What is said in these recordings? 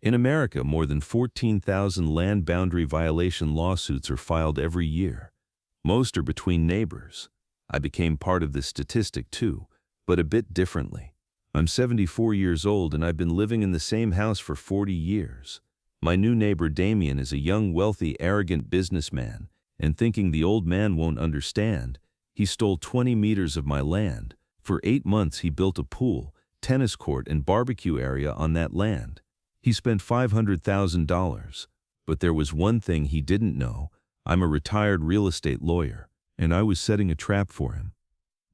In America, more than 14,000 land boundary violation lawsuits are filed every year. Most are between neighbors. I became part of this statistic too, but a bit differently. I'm 74 years old and I've been living in the same house for 40 years. My new neighbor Damien is a young, wealthy, arrogant businessman, and thinking the old man won't understand, he stole 20 meters of my land. For 8 months he built a pool, tennis court, and barbecue area on that land. He spent $500,000. But there was one thing he didn't know. I'm a retired real estate lawyer, and I was setting a trap for him.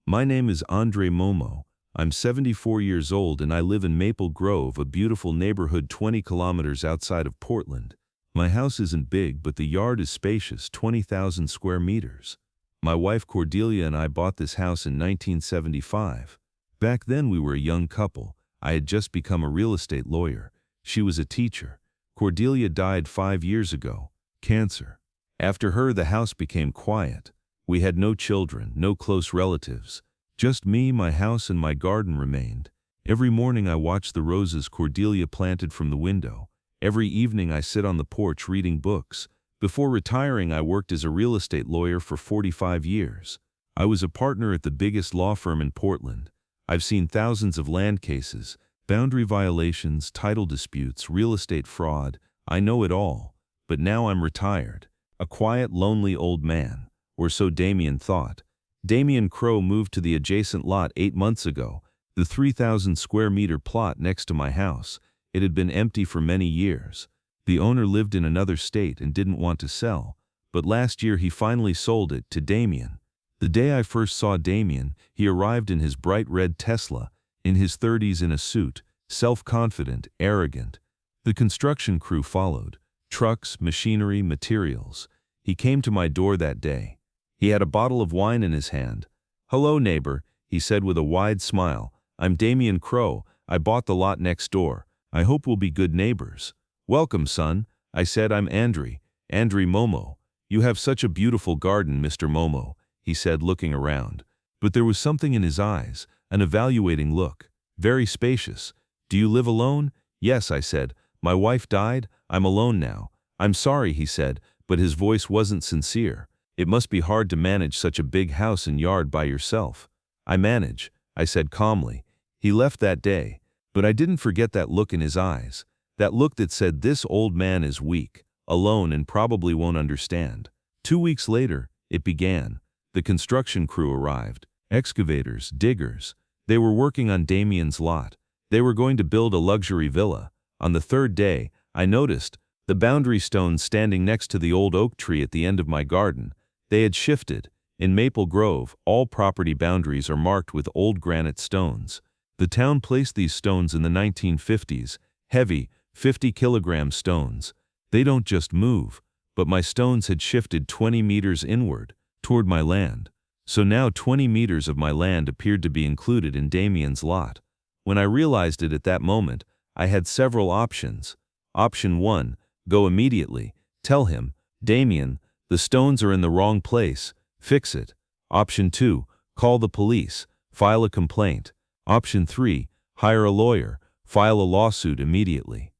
My name is Andrey Momo. I'm 74 years old and I live in Maple Grove, a beautiful neighborhood 20 kilometers outside of Portland. My house isn't big, but the yard is spacious, 20,000 square meters. My wife Cordelia and I bought this house in 1975. Back then we were a young couple. I had just become a real estate lawyer. She was a teacher. Cordelia died 5 years ago, cancer. After her, the house became quiet. We had no children, no close relatives. Just me, my house, and my garden remained. Every morning I watch the roses Cordelia planted from the window. Every evening I sit on the porch reading books. Before retiring, I worked as a real estate lawyer for 45 years. I was a partner at the biggest law firm in Portland. I've seen thousands of land cases, boundary violations, title disputes, real estate fraud. I know it all. But now I'm retired. A quiet, lonely old man. Or so Damien thought. Damien Crow moved to the adjacent lot 8 months ago, the 3,000 square meter plot next to my house. It had been empty for many years. The owner lived in another state and didn't want to sell, but last year he finally sold it to Damien. The day I first saw Damien, he arrived in his bright red Tesla, in his 30s, in a suit, self-confident, arrogant. The construction crew followed. Trucks, machinery, materials. He came to my door that day. He had a bottle of wine in his hand. "Hello, neighbor," he said with a wide smile. "I'm Damien Crow. I bought the lot next door. I hope we'll be good neighbors." "Welcome, son," I said. "I'm Andrey Momo. You have such a beautiful garden, Mr. Momo," he said, looking around. But there was something in his eyes, an evaluating look. "Very spacious. Do you live alone?" "Yes," I said. "My wife died. I'm alone now." "I'm sorry," he said, but his voice wasn't sincere. "It must be hard to manage such a big house and yard by yourself." "I manage," I said calmly. He left that day, but I didn't forget that look in his eyes. That look that said, this old man is weak, alone, and probably won't understand. 2 weeks later, it began. The construction crew arrived. Excavators, diggers. They were working on Damien's lot. They were going to build a luxury villa. On the third day, I noticed the boundary stones standing next to the old oak tree at the end of my garden. They had shifted. In Maple Grove, all property boundaries are marked with old granite stones. The town placed these stones in the 1950s, heavy, 50-kilogram stones. They don't just move, but my stones had shifted 20 meters inward, toward my land. So now 20 meters of my land appeared to be included in Damien's lot. When I realized it at that moment, I had several options. Option 1, go immediately. Tell him, "Damien, the stones are in the wrong place. Fix it." Option 2, call the police. File a complaint. Option 3, hire a lawyer. File a lawsuit immediately.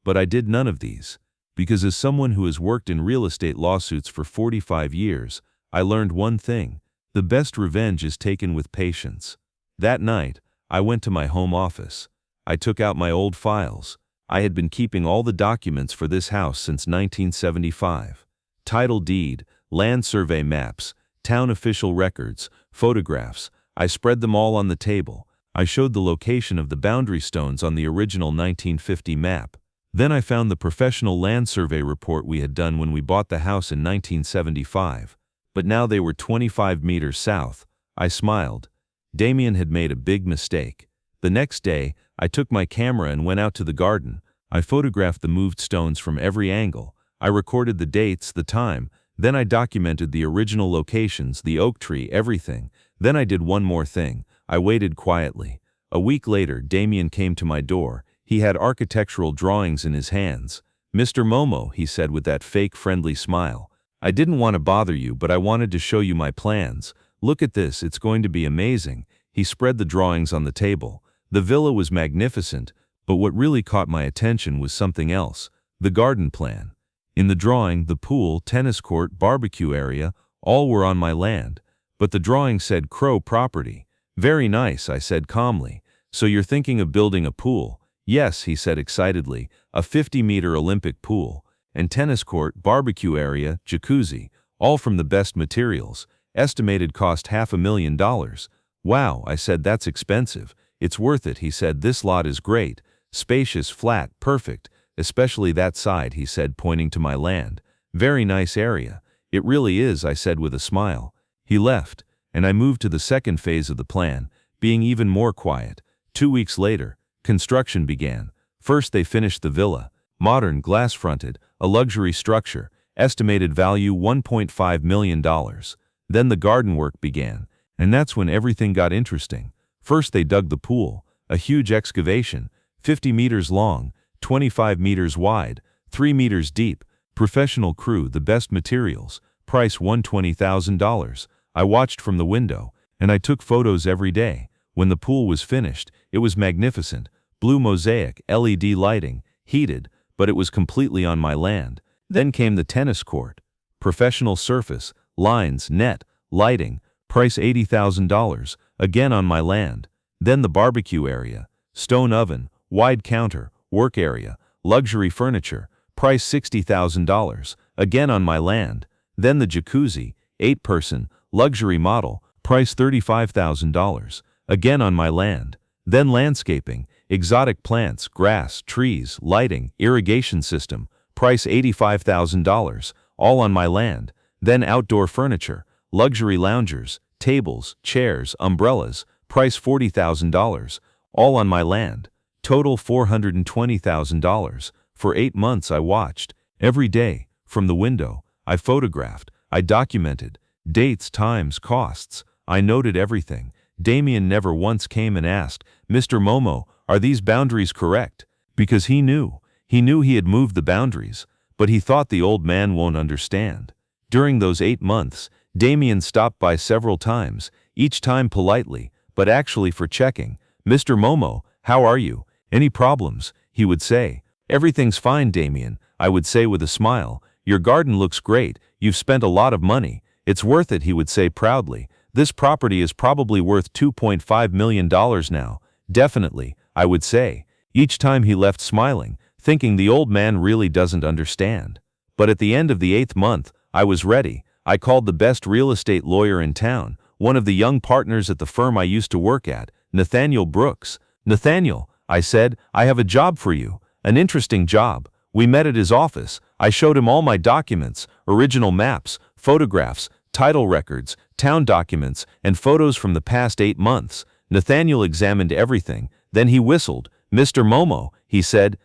But I did none of these, because as someone who has worked in real estate lawsuits for 45 years, I learned one thing: the best revenge is taken with patience. That night, I went to my home office. I took out my old files. I had been keeping all the documents for this house since 1975. Title deed, land survey maps, town official records, photographs. I spread them all on the table. I showed the location of the boundary stones on the original 1950 map. Then I found the professional land survey report we had done when we bought the house in 1975. But now they were 25 meters south. I smiled. Damien had made a big mistake. The next day, I took my camera and went out to the garden. I photographed the moved stones from every angle. I recorded the dates, the time. Then I documented the original locations, the oak tree, everything. Then I did one more thing. I waited quietly. A week later, Damien came to my door. He had architectural drawings in his hands. "Mr. Momo," he said with that fake friendly smile. "I didn't want to bother you, but I wanted to show you my plans. Look at this, it's going to be amazing." He spread the drawings on the table. The villa was magnificent, But what really caught my attention was something else, the garden plan. In the drawing, the pool, tennis court, barbecue area, all were on my land. But the drawing said Crow property. Very nice, I said calmly. So you're thinking of building a pool? Yes, he said excitedly, a 50-meter Olympic pool. And tennis court, barbecue area, jacuzzi, all from the best materials. Estimated cost $500,000. Wow, I said, that's expensive. It's worth it, he said. This lot is great. Spacious, flat, perfect. Especially that side, he said, pointing to my land. Very nice area. It really is, I said with a smile. He left, and I moved to the second phase of the plan, being even more quiet. 2 weeks later, construction began. First they finished the villa. Modern, glass-fronted, a luxury structure, estimated value $1.5 million. Then the garden work began, and that's when everything got interesting. First they dug the pool, a huge excavation, 50 meters long, 25 meters wide, 3 meters deep, professional crew, the best materials, price $120,000. I watched from the window, and I took photos every day. When the pool was finished, it was magnificent, blue mosaic, LED lighting, heated, but it was completely on my land. Then came the tennis court. Professional surface, lines, net, lighting, price $80,000, again on my land. Then the barbecue area, stone oven, wide counter, work area, luxury furniture, price $60,000, again on my land. Then the jacuzzi, 8-person, luxury model, price $35,000, again on my land. Then landscaping, exotic plants, grass, trees, lighting, irrigation system, price $85,000, all on my land. Then outdoor furniture, luxury loungers, tables, chairs, umbrellas, price $40,000, all on my land. Total $420,000. For 8 months I watched, every day, from the window. I photographed, I documented, dates, times, costs. I noted everything. Damien never once came and asked, "Mr. Momo, are these boundaries correct?" Because he knew he had moved the boundaries, but he thought the old man won't understand. During those 8 months, Damien stopped by several times, each time politely, but actually for checking. "Mr. Momo, how are you? Any problems?" he would say. "Everything's fine, Damien," I would say with a smile. "Your garden looks great. You've spent a lot of money. It's worth it," he would say proudly. "This property is probably worth $2.5 million now." "Definitely," I would say. Each time he left smiling, thinking the old man really doesn't understand. But at the end of the 8th month, I was ready. I called the best real estate lawyer in town, one of the young partners at the firm I used to work at, Nathaniel Brooks. "Nathaniel," I said, "I have a job for you. An interesting job." We met at his office. I showed him all my documents, original maps, photographs, title records, town documents, and photos from the past 8 months. Nathaniel examined everything. Then he whistled. "Mr. Momo," he said,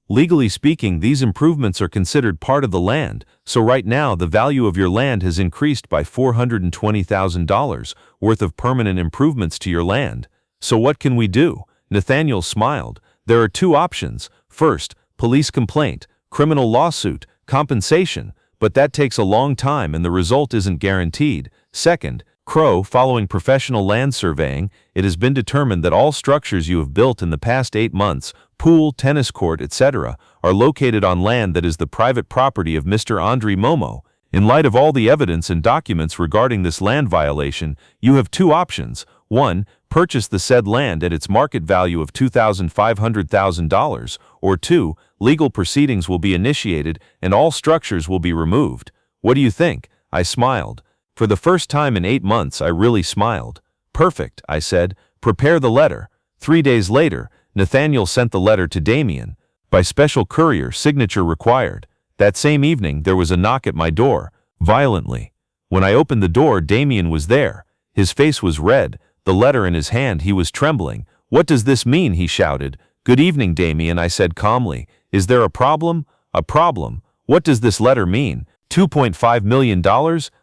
legally speaking, these improvements are considered part of the land, so right now the value of your land has increased by $420,000 worth of permanent improvements to your land. So what can we do?" Nathaniel smiled. "There are 2 options. First, police complaint, criminal lawsuit, compensation, but that takes a long time and the result isn't guaranteed. Second, Crow, following professional land surveying, it has been determined that all structures you have built in the past 8 months, pool, tennis court, etc., are located on land that is the private property of Mr. Andrey Momo. In light of all the evidence and documents regarding this land violation, you have 2 options. 1. Purchase the said land at its market value of $2,500,000, or 2. Legal proceedings will be initiated and all structures will be removed. What do you think?" I smiled. For the first time in 8 months, I really smiled. "Perfect," I said. "Prepare the letter." 3 days later, Nathaniel sent the letter to Damien. By special courier, signature required. That same evening, there was a knock at my door, violently. When I opened the door, Damien was there. His face was red, the letter in his hand. He was trembling. "What does this mean?" he shouted. "Good evening, Damien," I said calmly. "Is there a problem?" "A problem? What does this letter mean? $2.5 million?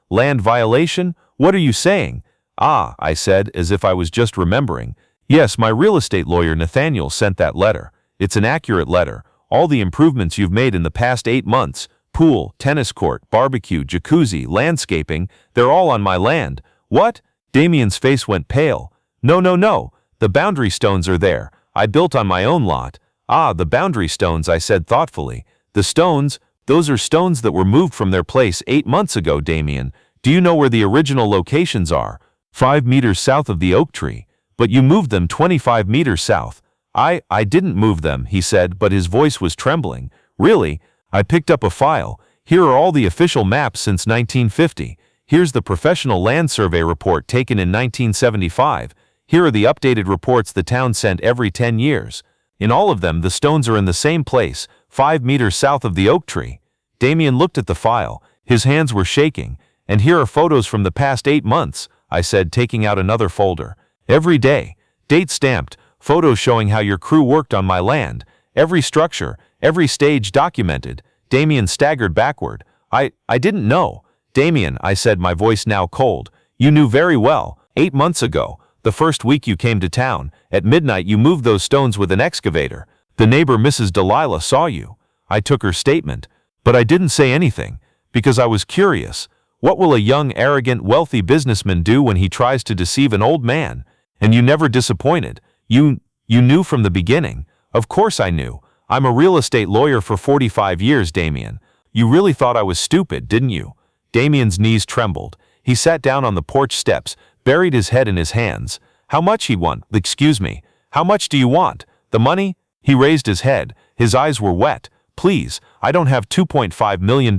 Land violation? What are you saying?" "Ah," I said, as if I was just remembering. "Yes, my real estate lawyer Nathaniel sent that letter. It's an accurate letter. All the improvements you've made in the past 8 months, pool, tennis court, barbecue, jacuzzi, landscaping, they're all on my land." "What?" Damien's face went pale. No. The boundary stones are there. I built on my own lot." Ah, the boundary stones, I said thoughtfully. The stones? Those are stones that were moved from their place 8 months ago, Damien. Do you know where the original locations are? 5 meters south of the oak tree. But you moved them 25 meters south. I didn't move them, he said, but his voice was trembling. Really? I picked up a file. Here are all the official maps since 1950. Here's the professional land survey report taken in 1975. Here are the updated reports the town sent every 10 years. In all of them, the stones are in the same place, 5 meters south of the oak tree. Damien looked at the file. His hands were shaking. And here are photos from the past 8 months, I said, taking out another folder. Every day. Date stamped. Photos showing how your crew worked on my land. Every structure, every stage documented. Damien staggered backward. I didn't know. Damien, I said, my voice now cold. You knew very well. 8 months ago, the first week you came to town, at midnight you moved those stones with an excavator. The neighbor, Mrs. Delilah, saw you. I took her statement. But I didn't say anything, because I was curious. What will a young, arrogant, wealthy businessman do when he tries to deceive an old man? And you never disappointed. You knew from the beginning. Of course I knew. I'm a real estate lawyer for 45 years, Damien. You really thought I was stupid, didn't you? Damien's knees trembled. He sat down on the porch steps, buried his head in his hands. How much he want? Excuse me. How much do you want? The money? He raised his head. His eyes were wet. Please, I don't have $2.5 million.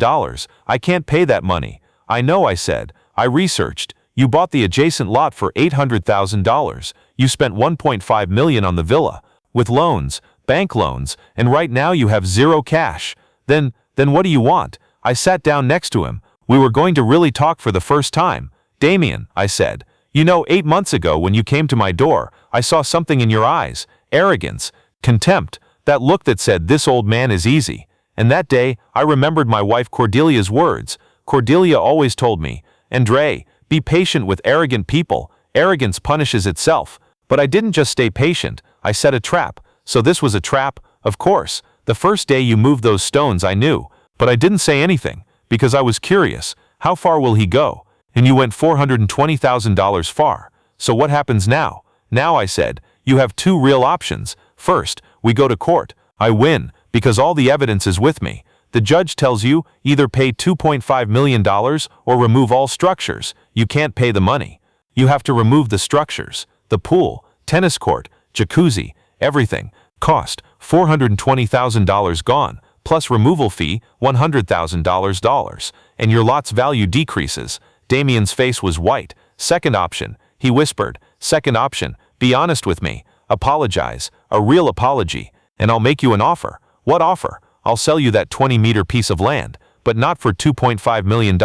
I can't pay that money. I know, I said. I researched. You bought the adjacent lot for $800,000. You spent $1.5 million on the villa. With loans, bank loans, and right now you have zero cash. Then what do you want? I sat down next to him. We were going to really talk for the first time. Damien, I said. You know, 8 months ago when you came to my door, I saw something in your eyes. Arrogance. Contempt. That look that said, this old man is easy. And that day, I remembered my wife Cordelia's words. Cordelia always told me, Andrey, be patient with arrogant people. Arrogance punishes itself. But I didn't just stay patient. I set a trap. So this was a trap? Of course. The first day you moved those stones, I knew. But I didn't say anything, because I was curious. How far will he go? And you went $420,000 far. So what happens now? Now, I said, you have 2 real options. First, we go to court. I win, because all the evidence is with me. The judge tells you, either pay $2.5 million or remove all structures. You can't pay the money. You have to remove the structures. The pool, tennis court, jacuzzi, everything. Cost, $420,000 gone, plus removal fee, $100,000. And your lot's value decreases. Damien's face was white. Second option, he whispered. Second option, be honest with me. Apologize, a real apology, and I'll make you an offer. What offer? I'll sell you that 20-meter piece of land, but not for $2.5 million.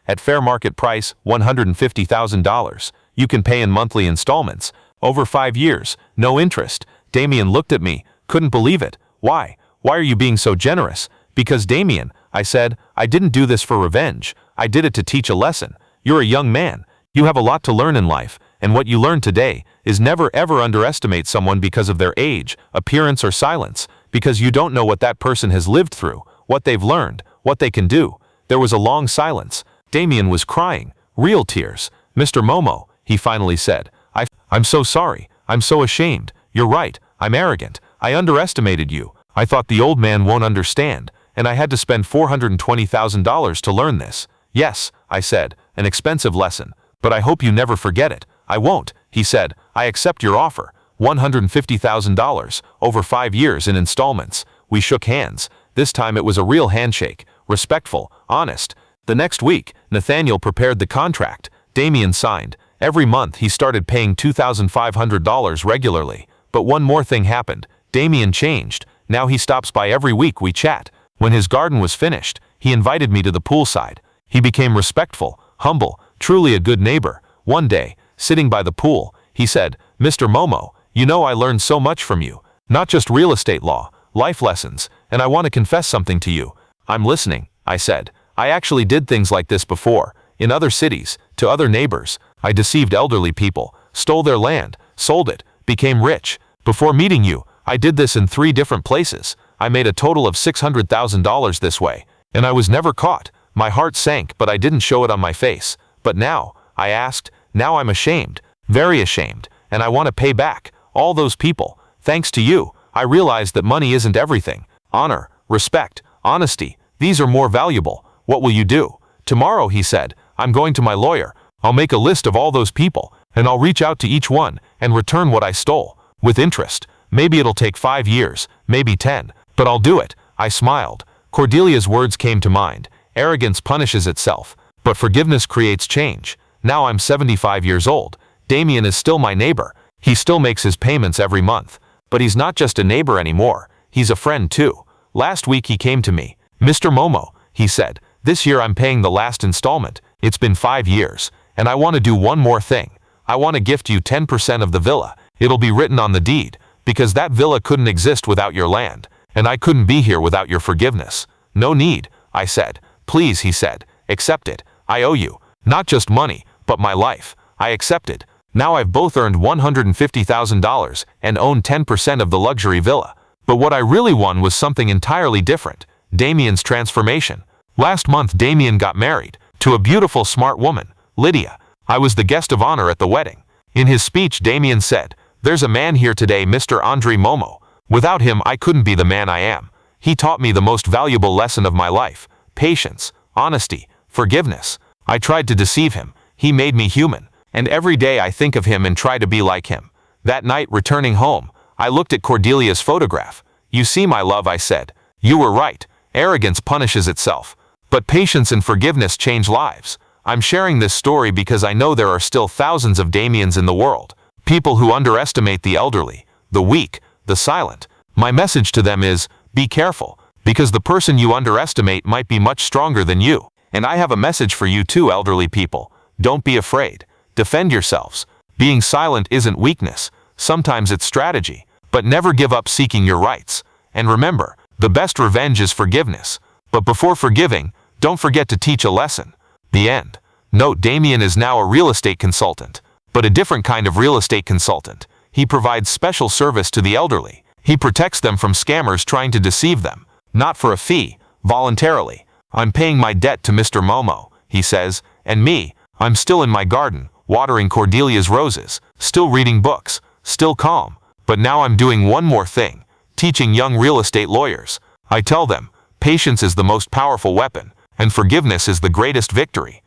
At fair market price, $150,000. You can pay in monthly installments. Over 5 years, no interest. Damien looked at me, couldn't believe it. Why? Why are you being so generous? Because, Damien, I said, I didn't do this for revenge. I did it to teach a lesson. You're a young man. You have a lot to learn in life, and what you learn today is never ever underestimate someone because of their age, appearance, or silence, because you don't know what that person has lived through, what they've learned, what they can do. There was a long silence. Damien was crying, real tears. Mr. Momo, he finally said, I'm so sorry. I'm so ashamed. You're right. I'm arrogant. I underestimated you. I thought the old man won't understand, and I had to spend $420,000 to learn this. Yes, I said, an expensive lesson, but I hope you never forget it. I won't, he said. I accept your offer. $150,000, over 5 years in installments. We shook hands. This time it was a real handshake, respectful, honest. The next week, Nathaniel prepared the contract. Damien signed. Every month he started paying $2,500 regularly. But one more thing happened. Damien changed. Now he stops by every week. We chat. When his garden was finished, he invited me to the poolside. He became respectful, humble, truly a good neighbor. One day, sitting by the pool, he said, Mr. Momo, you know I learned so much from you. Not just real estate law, life lessons, and I want to confess something to you. I'm listening, I said. I actually did things like this before, in other cities, to other neighbors. I deceived elderly people, stole their land, sold it, became rich. Before meeting you, I did this in 3 different places. I made a total of $600,000 this way, and I was never caught. My heart sank, but I didn't show it on my face. But now, I asked, now I'm ashamed, very ashamed, and I want to pay back all those people. Thanks to you, I realized that money isn't everything. Honor, respect, honesty, these are more valuable. What will you do? Tomorrow, he said, I'm going to my lawyer. I'll make a list of all those people, and I'll reach out to each one and return what I stole. With interest. Maybe it'll take 5 years, maybe 10, but I'll do it. I smiled. Cordelia's words came to mind. Arrogance punishes itself, but forgiveness creates change. Now I'm 75 years old. Damien is still my neighbor. He still makes his payments every month. But he's not just a neighbor anymore. He's a friend too. Last week he came to me. Mr. Momo, he said, this year I'm paying the last installment. It's been 5 years, and I want to do one more thing. I want to gift you 10% of the villa. It'll be written on the deed, because that villa couldn't exist without your land, and I couldn't be here without your forgiveness. No need, I said. Please, he said, accept it. I owe you, not just money, but my life. I accepted. Now I've both earned $150,000 and own 10% of the luxury villa. But what I really won was something entirely different. Damien's transformation. Last month Damien got married, to a beautiful smart woman, Lydia. I was the guest of honor at the wedding. In his speech Damien said, there's a man here today, Mr. Andrey Momo. Without him I couldn't be the man I am. He taught me the most valuable lesson of my life. Patience, honesty, forgiveness. I tried to deceive him. He made me human. And every day I think of him and try to be like him. That night, returning home, I looked at Cordelia's photograph. You see, my love, I said. You were right. Arrogance punishes itself. But patience and forgiveness change lives. I'm sharing this story because I know there are still thousands of Damiens in the world. People who underestimate the elderly, the weak, the silent. My message to them is, be careful, because the person you underestimate might be much stronger than you. And I have a message for you too, elderly people. Don't be afraid. Defend yourselves. Being silent isn't weakness. Sometimes it's strategy. But never give up seeking your rights. And remember, the best revenge is forgiveness. But before forgiving, don't forget to teach a lesson. The end. Note: Damien is now a real estate consultant, but a different kind of real estate consultant. He provides special service to the elderly. He protects them from scammers trying to deceive them. Not for a fee, voluntarily. I'm paying my debt to Mr. Momo, he says, and me, I'm still in my garden, watering Cordelia's roses, still reading books, still calm. But now I'm doing one more thing, teaching young real estate lawyers. I tell them, patience is the most powerful weapon, and forgiveness is the greatest victory.